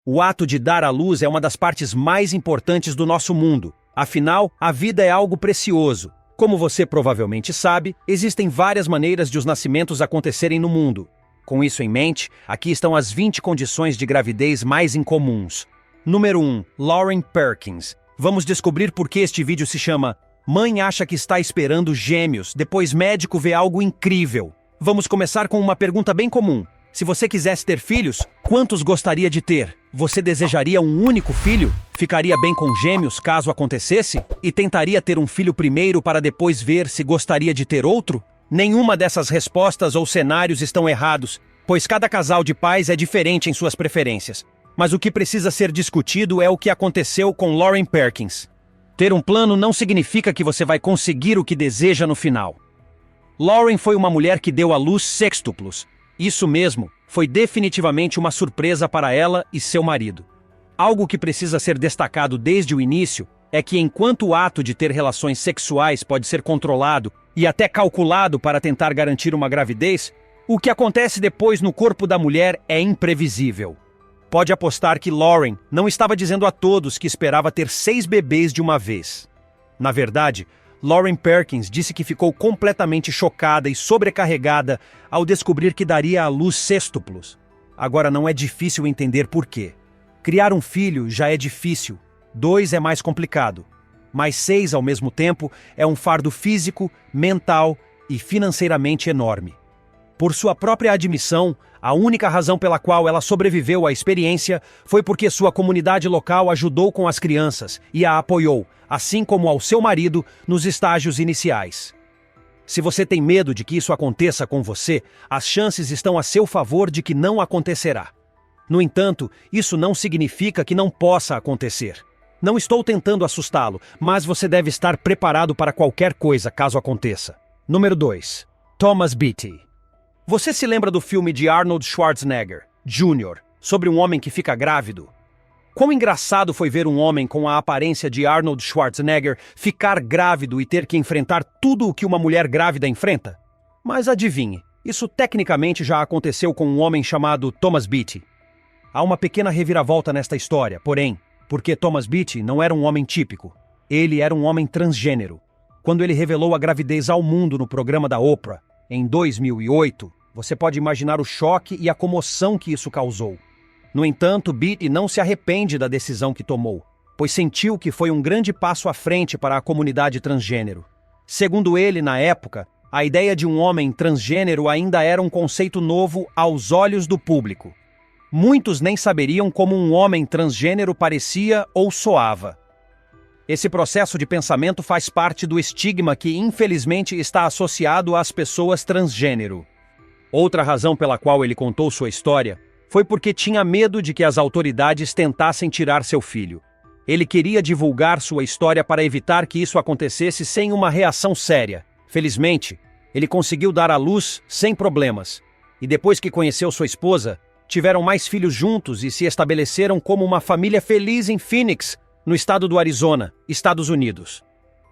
O ato de dar à luz é uma das partes mais importantes do nosso mundo. Afinal, a vida é algo precioso. Como você provavelmente sabe, existem várias maneiras de os nascimentos acontecerem no mundo. Com isso em mente, aqui estão as 20 condições de gravidez mais incomuns. Número 1. Lauren Perkins. Vamos descobrir por que este vídeo se chama Mãe acha que está esperando gêmeos, depois médico vê algo incrível. Vamos começar com uma pergunta bem comum. Se você quisesse ter filhos, quantos gostaria de ter? Você desejaria um único filho? Ficaria bem com gêmeos caso acontecesse? E tentaria ter um filho primeiro para depois ver se gostaria de ter outro? Nenhuma dessas respostas ou cenários estão errados, pois cada casal de pais é diferente em suas preferências. Mas o que precisa ser discutido é o que aconteceu com Lauren Perkins. Ter um plano não significa que você vai conseguir o que deseja no final. Lauren foi uma mulher que deu à luz sextuplos. Isso mesmo, foi definitivamente uma surpresa para ela e seu marido. Algo que precisa ser destacado desde o início é que enquanto o ato de ter relações sexuais pode ser controlado e até calculado para tentar garantir uma gravidez, o que acontece depois no corpo da mulher é imprevisível. Pode apostar que Lauren não estava dizendo a todos que esperava ter 6 bebês de uma vez. Na verdade, Lauren Perkins disse que ficou completamente chocada e sobrecarregada ao descobrir que daria à luz sextuplos. Agora não é difícil entender por quê. Criar um filho já é difícil, 2 é mais complicado. Mas 6 ao mesmo tempo é um fardo físico, mental e financeiramente enorme. Por sua própria admissão, a única razão pela qual ela sobreviveu à experiência foi porque sua comunidade local ajudou com as crianças e a apoiou, assim como ao seu marido, nos estágios iniciais. Se você tem medo de que isso aconteça com você, as chances estão a seu favor de que não acontecerá. No entanto, isso não significa que não possa acontecer. Não estou tentando assustá-lo, mas você deve estar preparado para qualquer coisa caso aconteça. Número 2. Thomas Beatty. Você se lembra do filme de Arnold Schwarzenegger, Jr., sobre um homem que fica grávido? Quão engraçado foi ver um homem com a aparência de Arnold Schwarzenegger ficar grávido e ter que enfrentar tudo o que uma mulher grávida enfrenta? Mas adivinhe, isso tecnicamente já aconteceu com um homem chamado Thomas Beatty. Há uma pequena reviravolta nesta história, porém, porque Thomas Beatty não era um homem típico. Ele era um homem transgênero. Quando ele revelou a gravidez ao mundo no programa da Oprah, em 2008, você pode imaginar o choque e a comoção que isso causou. No entanto, Beatty não se arrepende da decisão que tomou, pois sentiu que foi um grande passo à frente para a comunidade transgênero. Segundo ele, na época, a ideia de um homem transgênero ainda era um conceito novo aos olhos do público. Muitos nem saberiam como um homem transgênero parecia ou soava. Esse processo de pensamento faz parte do estigma que, infelizmente, está associado às pessoas transgênero. Outra razão pela qual ele contou sua história foi porque tinha medo de que as autoridades tentassem tirar seu filho. Ele queria divulgar sua história para evitar que isso acontecesse sem uma reação séria. Felizmente, ele conseguiu dar à luz sem problemas. E depois que conheceu sua esposa, tiveram mais filhos juntos e se estabeleceram como uma família feliz em Phoenix, no estado do Arizona, Estados Unidos.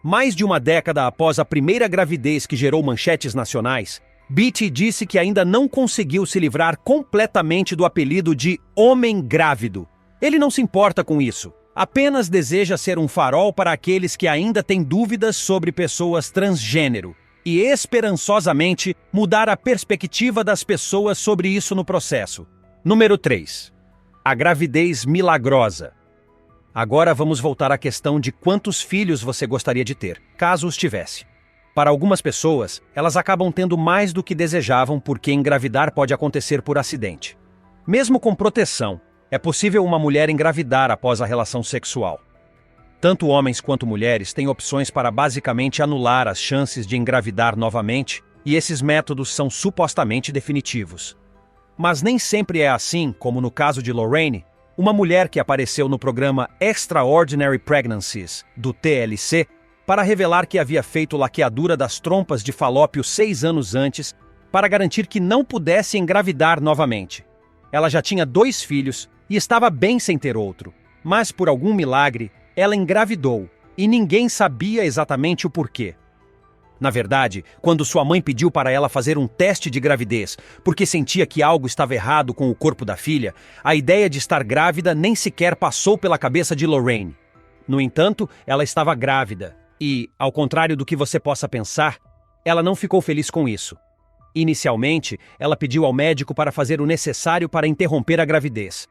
Mais de uma década após a primeira gravidez que gerou manchetes nacionais, Beatty disse que ainda não conseguiu se livrar completamente do apelido de homem grávido. Ele não se importa com isso, apenas deseja ser um farol para aqueles que ainda têm dúvidas sobre pessoas transgênero e esperançosamente mudar a perspectiva das pessoas sobre isso no processo. Número 3. A gravidez milagrosa. Agora vamos voltar à questão de quantos filhos você gostaria de ter, caso os tivesse. Para algumas pessoas, elas acabam tendo mais do que desejavam porque engravidar pode acontecer por acidente. Mesmo com proteção, é possível uma mulher engravidar após a relação sexual. Tanto homens quanto mulheres têm opções para basicamente anular as chances de engravidar novamente, e esses métodos são supostamente definitivos. Mas nem sempre é assim, como no caso de Lorraine, uma mulher que apareceu no programa Extraordinary Pregnancies, do TLC, para revelar que havia feito laqueadura das trompas de falópio 6 anos antes, para garantir que não pudesse engravidar novamente. Ela já tinha 2 filhos e estava bem sem ter outro, mas por algum milagre, ela engravidou e ninguém sabia exatamente o porquê. Na verdade, quando sua mãe pediu para ela fazer um teste de gravidez, porque sentia que algo estava errado com o corpo da filha, a ideia de estar grávida nem sequer passou pela cabeça de Lorraine. No entanto, ela estava grávida e, ao contrário do que você possa pensar, ela não ficou feliz com isso. Inicialmente, ela pediu ao médico para fazer o necessário para interromper a gravidez.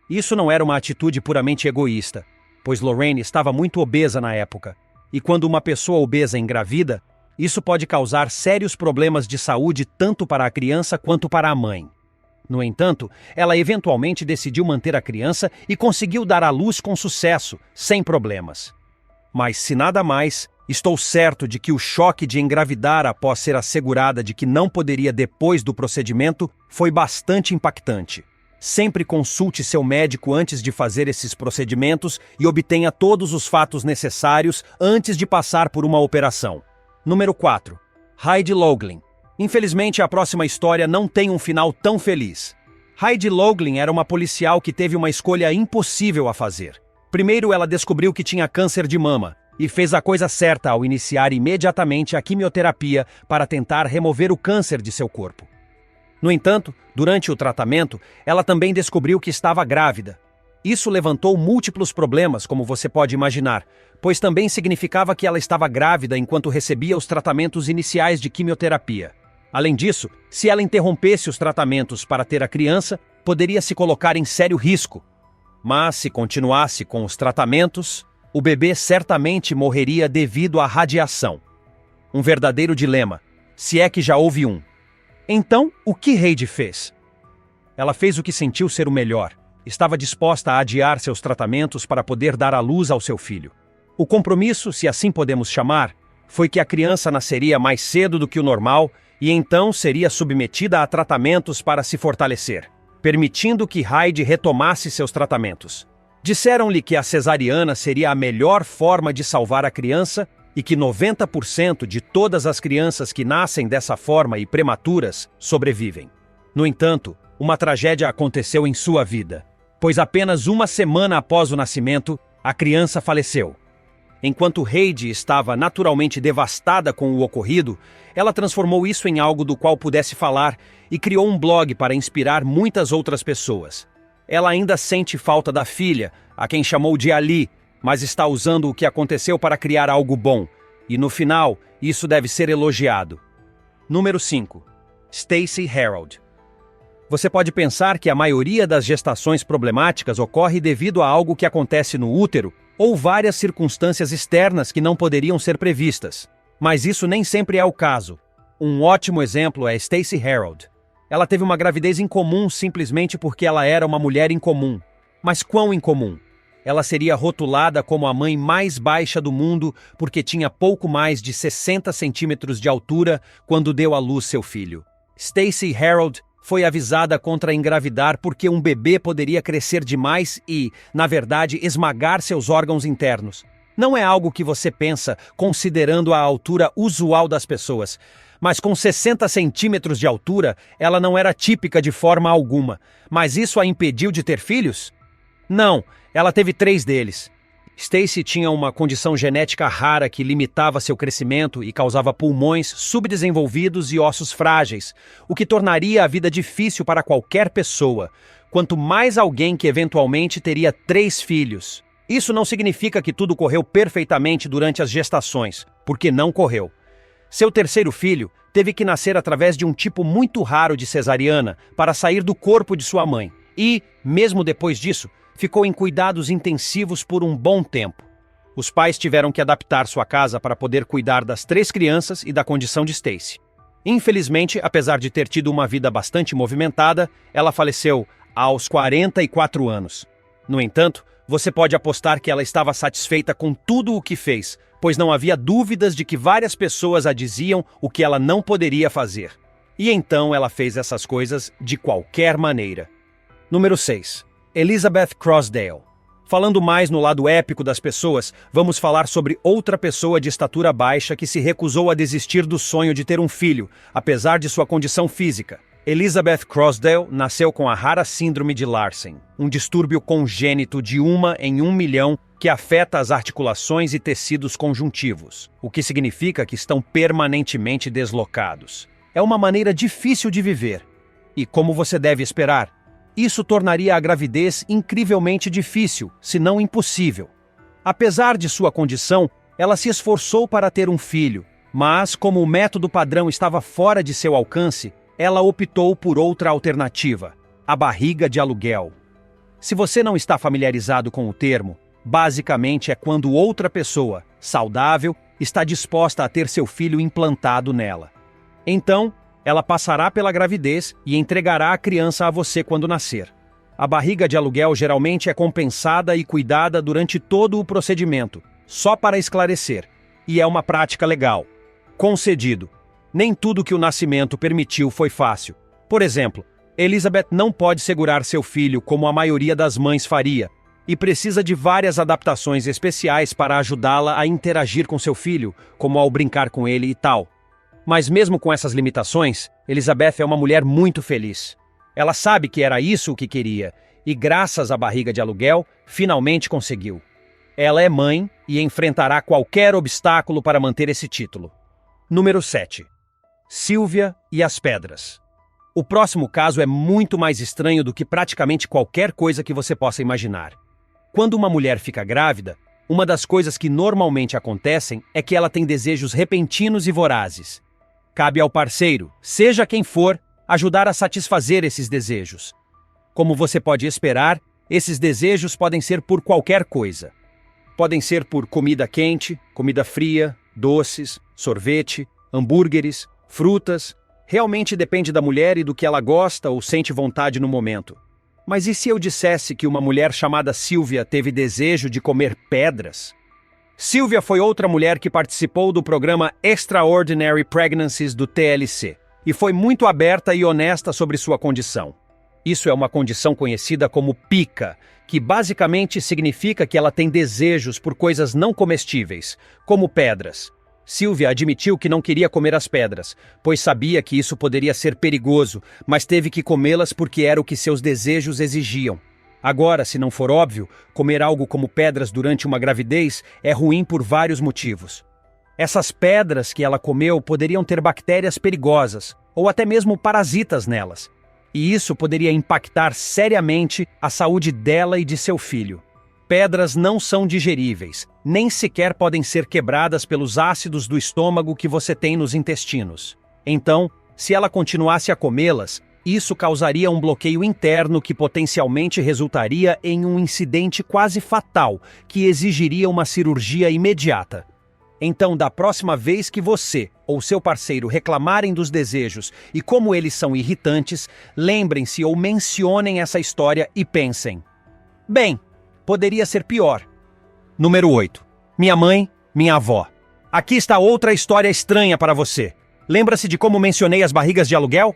Isso não era uma atitude puramente egoísta, pois Lorraine estava muito obesa na época, e quando uma pessoa obesa engravida, isso pode causar sérios problemas de saúde tanto para a criança quanto para a mãe. No entanto, ela eventualmente decidiu manter a criança e conseguiu dar à luz com sucesso, sem problemas. Mas se nada mais, estou certo de que o choque de engravidar após ser assegurada de que não poderia depois do procedimento foi bastante impactante. Sempre consulte seu médico antes de fazer esses procedimentos e obtenha todos os fatos necessários antes de passar por uma operação. Número 4. Heidi Loughlin. Infelizmente, a próxima história não tem um final tão feliz. Heidi Loughlin era uma policial que teve uma escolha impossível a fazer. Primeiro, ela descobriu que tinha câncer de mama e fez a coisa certa ao iniciar imediatamente a quimioterapia para tentar remover o câncer de seu corpo. No entanto, durante o tratamento, ela também descobriu que estava grávida. Isso levantou múltiplos problemas, como você pode imaginar, pois também significava que ela estava grávida enquanto recebia os tratamentos iniciais de quimioterapia. Além disso, se ela interrompesse os tratamentos para ter a criança, poderia se colocar em sério risco. Mas, se continuasse com os tratamentos, o bebê certamente morreria devido à radiação. Um verdadeiro dilema, se é que já houve um. Então, o que Heidi fez? Ela fez o que sentiu ser o melhor. Estava disposta a adiar seus tratamentos para poder dar à luz ao seu filho. O compromisso, se assim podemos chamar, foi que a criança nasceria mais cedo do que o normal e então seria submetida a tratamentos para se fortalecer, permitindo que Heidi retomasse seus tratamentos. Disseram-lhe que a cesariana seria a melhor forma de salvar a criança e que 90% de todas as crianças que nascem dessa forma e prematuras sobrevivem. No entanto, uma tragédia aconteceu em sua vida, pois apenas uma semana após o nascimento, a criança faleceu. Enquanto Heidi estava naturalmente devastada com o ocorrido, ela transformou isso em algo do qual pudesse falar e criou um blog para inspirar muitas outras pessoas. Ela ainda sente falta da filha, a quem chamou de Ali, mas está usando o que aconteceu para criar algo bom, e no final, isso deve ser elogiado. Número 5. Stacey Harold. Você pode pensar que a maioria das gestações problemáticas ocorre devido a algo que acontece no útero ou várias circunstâncias externas que não poderiam ser previstas. Mas isso nem sempre é o caso. Um ótimo exemplo é Stacey Harold. Ela teve uma gravidez incomum simplesmente porque ela era uma mulher incomum. Mas quão incomum? Ela seria rotulada como a mãe mais baixa do mundo porque tinha pouco mais de 60 centímetros de altura quando deu à luz seu filho. Stacey Harold foi avisada contra engravidar porque um bebê poderia crescer demais e, na verdade, esmagar seus órgãos internos. Não é algo que você pensa considerando a altura usual das pessoas, mas com 60 centímetros de altura, ela não era típica de forma alguma. Mas isso a impediu de ter filhos? Não, ela teve 3 deles. Stacey tinha uma condição genética rara que limitava seu crescimento e causava pulmões subdesenvolvidos e ossos frágeis, o que tornaria a vida difícil para qualquer pessoa, quanto mais alguém que eventualmente teria 3 filhos. Isso não significa que tudo correu perfeitamente durante as gestações, porque não correu. Seu terceiro filho teve que nascer através de um tipo muito raro de cesariana para sair do corpo de sua mãe e, mesmo depois disso, ficou em cuidados intensivos por um bom tempo. Os pais tiveram que adaptar sua casa para poder cuidar das 3 crianças e da condição de Stacey. Infelizmente, apesar de ter tido uma vida bastante movimentada, ela faleceu aos 44 anos. No entanto, você pode apostar que ela estava satisfeita com tudo o que fez, pois não havia dúvidas de que várias pessoas a diziam o que ela não poderia fazer. E então ela fez essas coisas de qualquer maneira. Número 6. Elizabeth Crossdale. Falando mais no lado épico das pessoas, vamos falar sobre outra pessoa de estatura baixa que se recusou a desistir do sonho de ter um filho, apesar de sua condição física. Elizabeth Crosdale nasceu com a rara síndrome de Larsen, um distúrbio congênito de 1 em 1 milhão que afeta as articulações e tecidos conjuntivos, o que significa que estão permanentemente deslocados. É uma maneira difícil de viver. E como você deve esperar, isso tornaria a gravidez incrivelmente difícil, se não impossível. Apesar de sua condição, ela se esforçou para ter um filho, mas como o método padrão estava fora de seu alcance, ela optou por outra alternativa, a barriga de aluguel. Se você não está familiarizado com o termo, basicamente é quando outra pessoa, saudável, está disposta a ter seu filho implantado nela. Então, ela passará pela gravidez e entregará a criança a você quando nascer. A barriga de aluguel geralmente é compensada e cuidada durante todo o procedimento, só para esclarecer, e é uma prática legal. Concedido. Nem tudo que o nascimento permitiu foi fácil. Por exemplo, Elizabeth não pode segurar seu filho como a maioria das mães faria, e precisa de várias adaptações especiais para ajudá-la a interagir com seu filho, como ao brincar com ele e tal. Mas mesmo com essas limitações, Elizabeth é uma mulher muito feliz. Ela sabe que era isso o que queria, e graças à barriga de aluguel, finalmente conseguiu. Ela é mãe e enfrentará qualquer obstáculo para manter esse título. Número 7. Sylvia e as pedras. O próximo caso é muito mais estranho do que praticamente qualquer coisa que você possa imaginar. Quando uma mulher fica grávida, uma das coisas que normalmente acontecem é que ela tem desejos repentinos e vorazes. Cabe ao parceiro, seja quem for, ajudar a satisfazer esses desejos. Como você pode esperar, esses desejos podem ser por qualquer coisa. Podem ser por comida quente, comida fria, doces, sorvete, hambúrgueres, frutas. Realmente depende da mulher e do que ela gosta ou sente vontade no momento. Mas e se eu dissesse que uma mulher chamada Sylvia teve desejo de comer pedras? Sylvia foi outra mulher que participou do programa Extraordinary Pregnancies do TLC e foi muito aberta e honesta sobre sua condição. Isso é uma condição conhecida como pica, que basicamente significa que ela tem desejos por coisas não comestíveis, como pedras. Sylvia admitiu que não queria comer as pedras, pois sabia que isso poderia ser perigoso, mas teve que comê-las porque era o que seus desejos exigiam. Agora, se não for óbvio, comer algo como pedras durante uma gravidez é ruim por vários motivos. Essas pedras que ela comeu poderiam ter bactérias perigosas, ou até mesmo parasitas nelas. E isso poderia impactar seriamente a saúde dela e de seu filho. Pedras não são digeríveis, nem sequer podem ser quebradas pelos ácidos do estômago que você tem nos intestinos. Então, se ela continuasse a comê-las, isso causaria um bloqueio interno que potencialmente resultaria em um incidente quase fatal, que exigiria uma cirurgia imediata. Então, da próxima vez que você ou seu parceiro reclamarem dos desejos e como eles são irritantes, lembrem-se ou mencionem essa história e pensem: bem, poderia ser pior. Número 8. Minha mãe, minha avó. Aqui está outra história estranha para você. Lembra-se de como mencionei as barrigas de aluguel?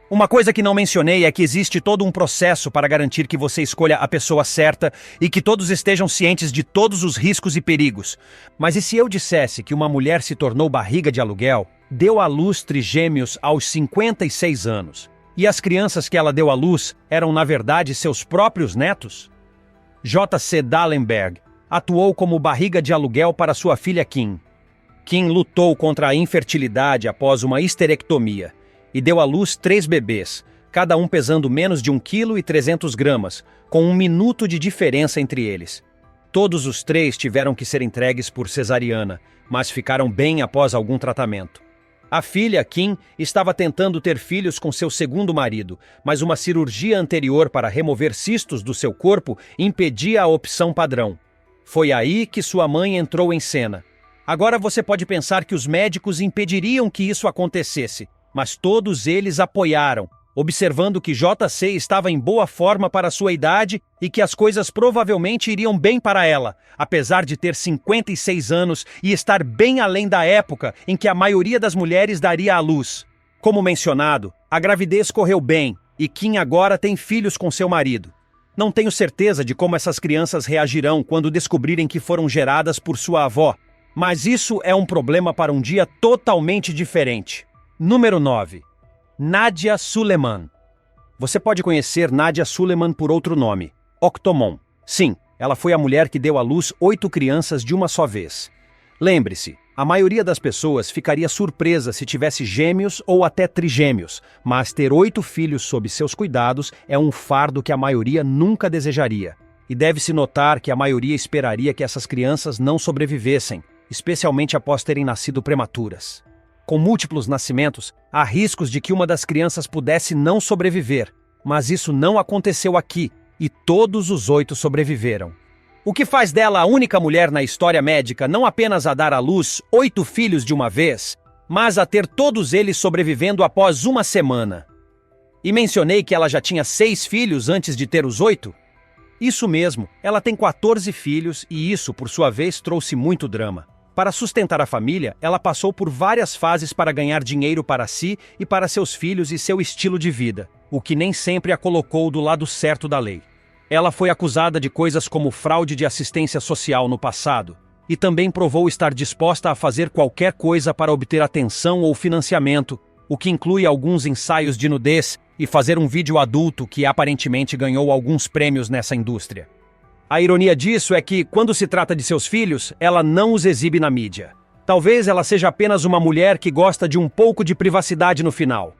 Uma coisa que não mencionei é que existe todo um processo para garantir que você escolha a pessoa certa e que todos estejam cientes de todos os riscos e perigos. Mas e se eu dissesse que uma mulher se tornou barriga de aluguel, deu à luz trigêmeos aos 56 anos, e as crianças que ela deu à luz eram, na verdade, seus próprios netos? J.C. Dallenberg atuou como barriga de aluguel para sua filha Kim. Kim lutou contra a infertilidade após uma histerectomia e deu à luz 3 bebês, cada um pesando menos de 1,3 kg, com 1 minuto de diferença entre eles. Todos os 3 tiveram que ser entregues por cesariana, mas ficaram bem após algum tratamento. A filha, Kim, estava tentando ter filhos com seu segundo marido, mas uma cirurgia anterior para remover cistos do seu corpo impedia a opção padrão. Foi aí que sua mãe entrou em cena. Agora você pode pensar que os médicos impediriam que isso acontecesse, mas todos eles apoiaram, observando que JC estava em boa forma para sua idade e que as coisas provavelmente iriam bem para ela, apesar de ter 56 anos e estar bem além da época em que a maioria das mulheres daria à luz. Como mencionado, a gravidez correu bem e Kim agora tem filhos com seu marido. Não tenho certeza de como essas crianças reagirão quando descobrirem que foram geradas por sua avó, mas isso é um problema para um dia totalmente diferente. Número 9. Nadia Suleman. Você pode conhecer Nadia Suleman por outro nome, Octomom. Sim, ela foi a mulher que deu à luz 8 crianças de uma só vez. Lembre-se, a maioria das pessoas ficaria surpresa se tivesse gêmeos ou até trigêmeos, mas ter 8 filhos sob seus cuidados é um fardo que a maioria nunca desejaria. E deve-se notar que a maioria esperaria que essas crianças não sobrevivessem, especialmente após terem nascido prematuras. Com múltiplos nascimentos, há riscos de que uma das crianças pudesse não sobreviver, mas isso não aconteceu aqui, e todos os 8 sobreviveram. O que faz dela a única mulher na história médica não apenas a dar à luz 8 filhos de uma vez, mas a ter todos eles sobrevivendo após uma semana. E mencionei que ela já tinha 6 filhos antes de ter os 8? Isso mesmo, ela tem 14 filhos e isso, por sua vez, trouxe muito drama. Para sustentar a família, ela passou por várias fases para ganhar dinheiro para si e para seus filhos e seu estilo de vida, o que nem sempre a colocou do lado certo da lei. Ela foi acusada de coisas como fraude de assistência social no passado, e também provou estar disposta a fazer qualquer coisa para obter atenção ou financiamento, o que inclui alguns ensaios de nudez e fazer um vídeo adulto que aparentemente ganhou alguns prêmios nessa indústria. A ironia disso é que, quando se trata de seus filhos, ela não os exibe na mídia. Talvez ela seja apenas uma mulher que gosta de um pouco de privacidade no final.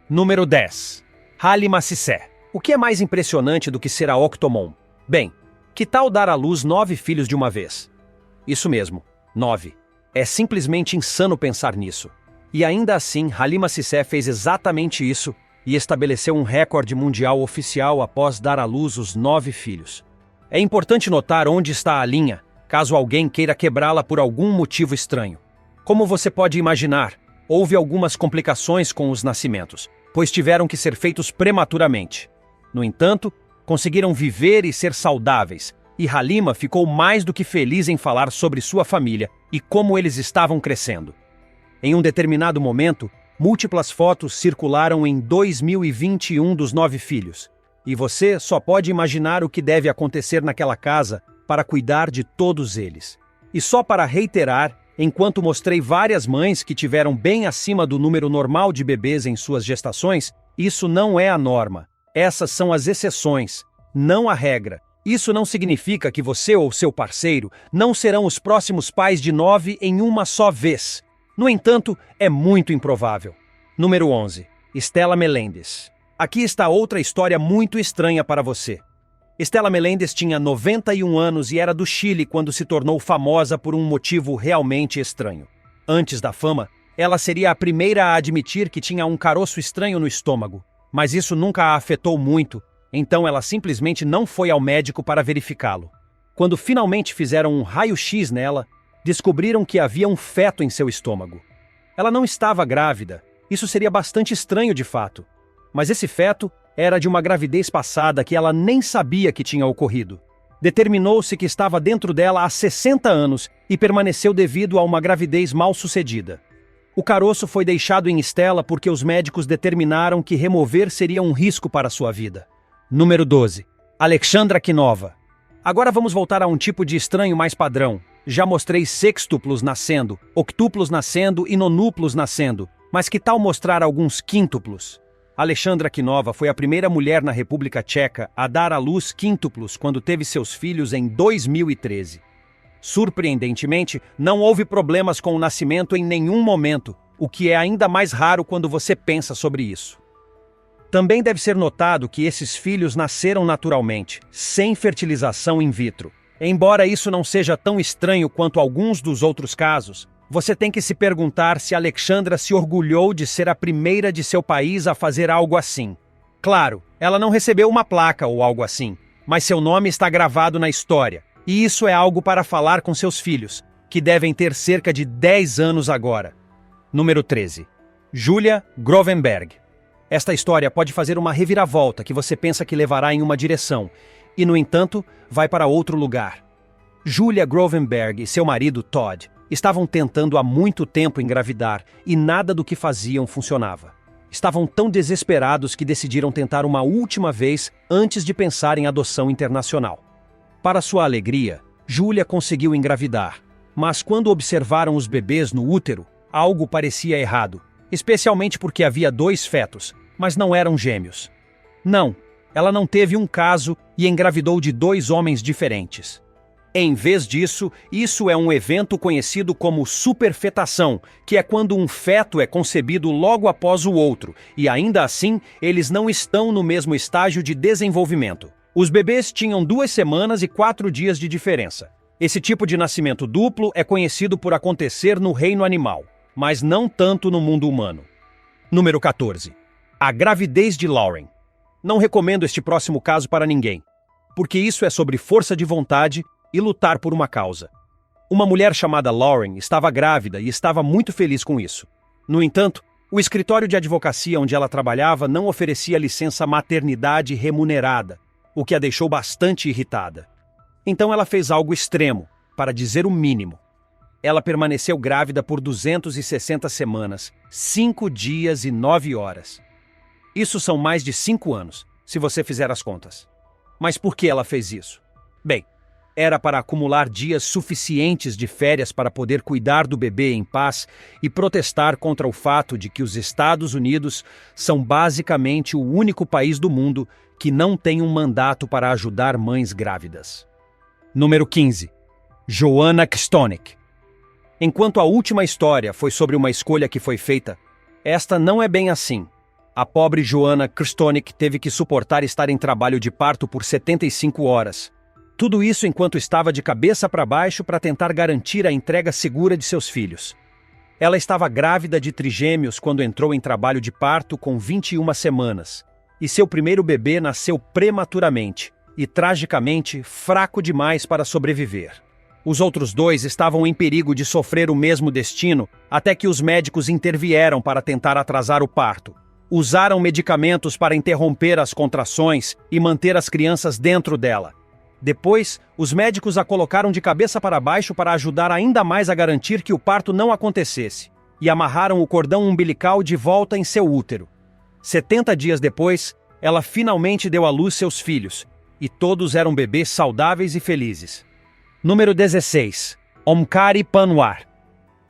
Número 10. Halima Sissé. O que é mais impressionante do que ser a Octomom? Bem, que tal dar à luz 9 filhos de uma vez? Isso mesmo, 9. É simplesmente insano pensar nisso. E ainda assim, Halima Sissé fez exatamente isso e estabeleceu um recorde mundial oficial após dar à luz os 9 filhos. É importante notar onde está a linha, caso alguém queira quebrá-la por algum motivo estranho. Como você pode imaginar, houve algumas complicações com os nascimentos, pois tiveram que ser feitos prematuramente. No entanto, conseguiram viver e ser saudáveis, e Halima ficou mais do que feliz em falar sobre sua família e como eles estavam crescendo. Em um determinado momento, múltiplas fotos circularam em 2021 dos 9 filhos. E você só pode imaginar o que deve acontecer naquela casa para cuidar de todos eles. E só para reiterar, enquanto mostrei várias mães que tiveram bem acima do número normal de bebês em suas gestações, isso não é a norma. Essas são as exceções, não a regra. Isso não significa que você ou seu parceiro não serão os próximos pais de 9 em uma só vez. No entanto, é muito improvável. Número 11. Stella Melendez. Aqui está outra história muito estranha para você. Stella Melendez tinha 91 anos e era do Chile quando se tornou famosa por um motivo realmente estranho. Antes da fama, ela seria a primeira a admitir que tinha um caroço estranho no estômago, mas isso nunca a afetou muito, então ela simplesmente não foi ao médico para verificá-lo. Quando finalmente fizeram um raio-x nela, descobriram que havia um feto em seu estômago. Ela não estava grávida, isso seria bastante estranho de fato. Mas esse feto era de uma gravidez passada que ela nem sabia que tinha ocorrido. Determinou-se que estava dentro dela há 60 anos e permaneceu devido a uma gravidez mal sucedida. O caroço foi deixado em Stella porque os médicos determinaram que remover seria um risco para sua vida. Número 12. Alexandra Kinova. Agora vamos voltar a um tipo de estranho mais padrão. Já mostrei sextuplos nascendo, octuplos nascendo e nonuplos nascendo, mas que tal mostrar alguns quíntuplos? Alexandra Kinova foi a primeira mulher na República Tcheca a dar à luz quíntuplos quando teve seus filhos em 2013. Surpreendentemente, não houve problemas com o nascimento em nenhum momento, o que é ainda mais raro quando você pensa sobre isso. Também deve ser notado que esses filhos nasceram naturalmente, sem fertilização in vitro. Embora isso não seja tão estranho quanto alguns dos outros casos, você tem que se perguntar se Alexandra se orgulhou de ser a primeira de seu país a fazer algo assim. Claro, ela não recebeu uma placa ou algo assim, mas seu nome está gravado na história, e isso é algo para falar com seus filhos, que devem ter cerca de 10 anos agora. Número 13. Julia Grovenberg. Esta história pode fazer uma reviravolta que você pensa que levará em uma direção, e no entanto, vai para outro lugar. Julia Grovenberg e seu marido Todd estavam tentando há muito tempo engravidar e nada do que faziam funcionava. Estavam tão desesperados que decidiram tentar uma última vez antes de pensar em adoção internacional. Para sua alegria, Julia conseguiu engravidar, mas quando observaram os bebês no útero, algo parecia errado. especialmente porque havia 2 fetos, mas não eram gêmeos. Não, ela não teve um caso e engravidou de 2 homens diferentes. Em vez disso, isso é um evento conhecido como superfetação, que é quando um feto é concebido logo após o outro, e ainda assim, eles não estão no mesmo estágio de desenvolvimento. Os bebês tinham 2 semanas e 4 dias de diferença. Esse tipo de nascimento duplo é conhecido por acontecer no reino animal, mas não tanto no mundo humano. Número 14. A gravidez de Lauren. Não recomendo este próximo caso para ninguém, porque isso é sobre força de vontade e lutar por uma causa. Uma mulher chamada Lauren estava grávida e estava muito feliz com isso. No entanto, o escritório de advocacia onde ela trabalhava não oferecia licença maternidade remunerada, o que a deixou bastante irritada. Então ela fez algo extremo, para dizer o mínimo. Ela permaneceu grávida por 260 semanas, 5 dias e 9 horas. Isso são mais de 5 anos, se você fizer as contas. Mas por que ela fez isso? Bem, era para acumular dias suficientes de férias para poder cuidar do bebê em paz e protestar contra o fato de que os Estados Unidos são basicamente o único país do mundo que não tem um mandato para ajudar mães grávidas. Número 15. Joanna Krstonick. Enquanto a última história foi sobre uma escolha que foi feita, esta não é bem assim. A pobre Joanna Krstonick teve que suportar estar em trabalho de parto por 75 horas. Tudo isso enquanto estava de cabeça para baixo para tentar garantir a entrega segura de seus filhos. Ela estava grávida de trigêmeos quando entrou em trabalho de parto com 21 semanas, e seu primeiro bebê nasceu prematuramente e, tragicamente, fraco demais para sobreviver. Os outros 2 estavam em perigo de sofrer o mesmo destino até que os médicos intervieram para tentar atrasar o parto. Usaram medicamentos para interromper as contrações e manter as crianças dentro dela. Depois, os médicos a colocaram de cabeça para baixo para ajudar ainda mais a garantir que o parto não acontecesse, e amarraram o cordão umbilical de volta em seu útero. 70 dias depois, ela finalmente deu à luz seus filhos, e todos eram bebês saudáveis e felizes. Número 16. Omkari Panwar.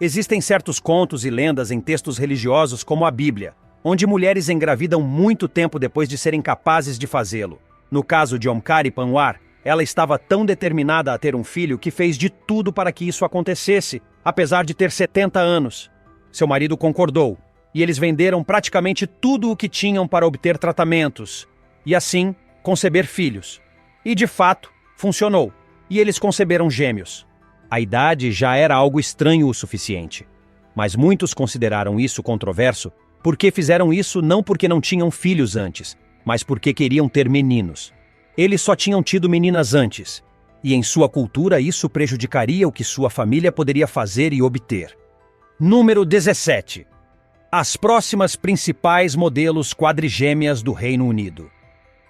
Existem certos contos e lendas em textos religiosos como a Bíblia, onde mulheres engravidam muito tempo depois de serem capazes de fazê-lo. No caso de Omkari Panwar, ela estava tão determinada a ter um filho que fez de tudo para que isso acontecesse, apesar de ter 70 anos. Seu marido concordou, e eles venderam praticamente tudo o que tinham para obter tratamentos, e assim, conceber filhos. E de fato, funcionou, e eles conceberam gêmeos. A idade já era algo estranho o suficiente, mas muitos consideraram isso controverso porque fizeram isso não porque não tinham filhos antes, mas porque queriam ter meninos. Eles só tinham tido meninas antes, e em sua cultura isso prejudicaria o que sua família poderia fazer e obter. Número 17. As próximas principais modelos quadrigêmeas do Reino Unido.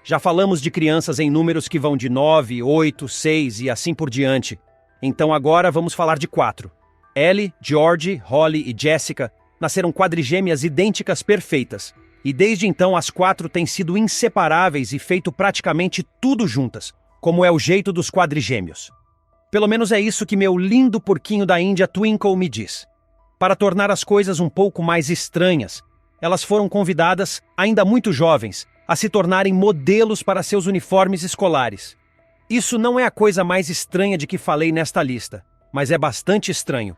Já falamos de crianças em números que vão de 9, 8, 6 e assim por diante. Então agora vamos falar de 4. Ellie, George, Holly e Jessica nasceram quadrigêmeas idênticas perfeitas. E desde então as 4 têm sido inseparáveis e feito praticamente tudo juntas, como é o jeito dos quadrigêmeos. Pelo menos é isso que meu lindo porquinho da Índia Twinkle me diz. Para tornar as coisas um pouco mais estranhas, elas foram convidadas, ainda muito jovens, a se tornarem modelos para seus uniformes escolares. Isso não é a coisa mais estranha de que falei nesta lista, mas é bastante estranho.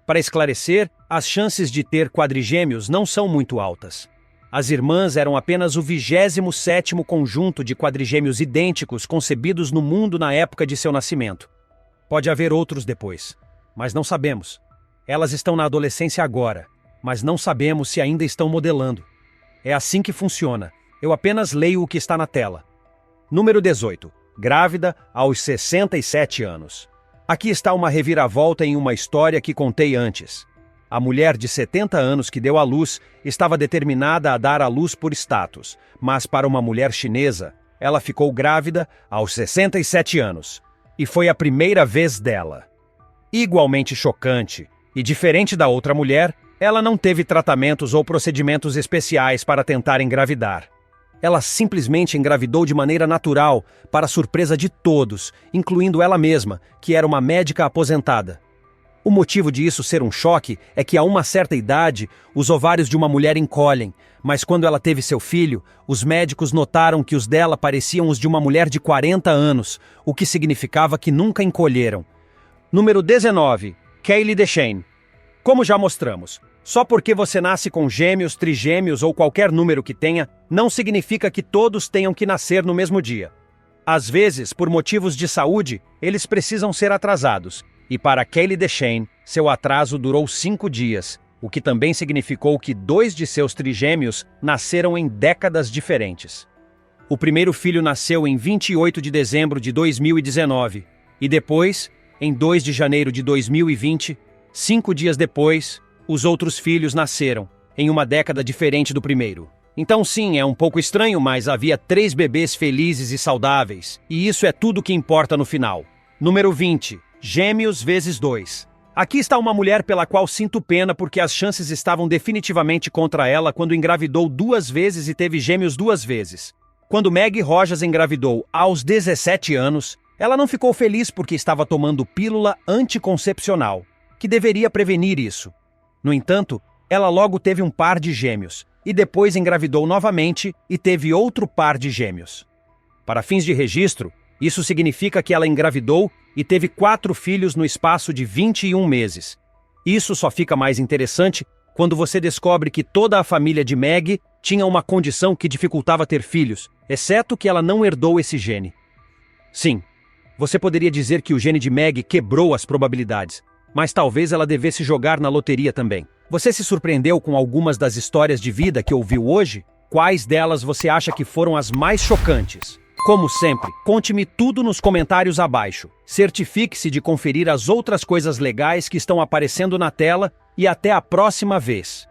Para esclarecer, as chances de ter quadrigêmeos não são muito altas. As irmãs eram apenas o 27º conjunto de quadrigêmeos idênticos concebidos no mundo na época de seu nascimento. Pode haver outros depois, mas não sabemos. Elas estão na adolescência agora, mas não sabemos se ainda estão modelando. É assim que funciona. Eu apenas leio o que está na tela. Número 18. Grávida aos 67 anos. Aqui está uma reviravolta em uma história que contei antes. A mulher de 70 anos que deu à luz estava determinada a dar à luz por status, mas para uma mulher chinesa, ela ficou grávida aos 67 anos. E foi a primeira vez dela. Igualmente chocante, e diferente da outra mulher, ela não teve tratamentos ou procedimentos especiais para tentar engravidar. Ela simplesmente engravidou de maneira natural, para surpresa de todos, incluindo ela mesma, que era uma médica aposentada. O motivo de isso ser um choque é que a uma certa idade, os ovários de uma mulher encolhem, mas quando ela teve seu filho, os médicos notaram que os dela pareciam os de uma mulher de 40 anos, o que significava que nunca encolheram. Número 19. Kaylee DeShane. Como já mostramos, só porque você nasce com gêmeos, trigêmeos ou qualquer número que tenha, não significa que todos tenham que nascer no mesmo dia. Às vezes, por motivos de saúde, eles precisam ser atrasados. E para Kaylee DeShane, seu atraso durou 5 dias, o que também significou que 2 de seus trigêmeos nasceram em décadas diferentes. O primeiro filho nasceu em 28 de dezembro de 2019, e depois, em 2 de janeiro de 2020, 5 dias depois, os outros filhos nasceram, em uma década diferente do primeiro. Então sim, é um pouco estranho, mas havia 3 bebês felizes e saudáveis, e isso é tudo que importa no final. Número 20. Gêmeos vezes 2. Aqui está uma mulher pela qual sinto pena porque as chances estavam definitivamente contra ela quando engravidou 2 vezes e teve gêmeos 2 vezes. Quando Meg Rojas engravidou aos 17 anos, ela não ficou feliz porque estava tomando pílula anticoncepcional, que deveria prevenir isso. No entanto, ela logo teve um par de gêmeos, e depois engravidou novamente e teve outro par de gêmeos. Para fins de registro, isso significa que ela engravidou e teve 4 filhos no espaço de 21 meses. Isso só fica mais interessante quando você descobre que toda a família de Meg tinha uma condição que dificultava ter filhos, exceto que ela não herdou esse gene. Sim, você poderia dizer que o gene de Meg quebrou as probabilidades, mas talvez ela devesse jogar na loteria também. Você se surpreendeu com algumas das histórias de vida que ouviu hoje? Quais delas você acha que foram as mais chocantes? Como sempre, conte-me tudo nos comentários abaixo. Certifique-se de conferir as outras coisas legais que estão aparecendo na tela e até a próxima vez.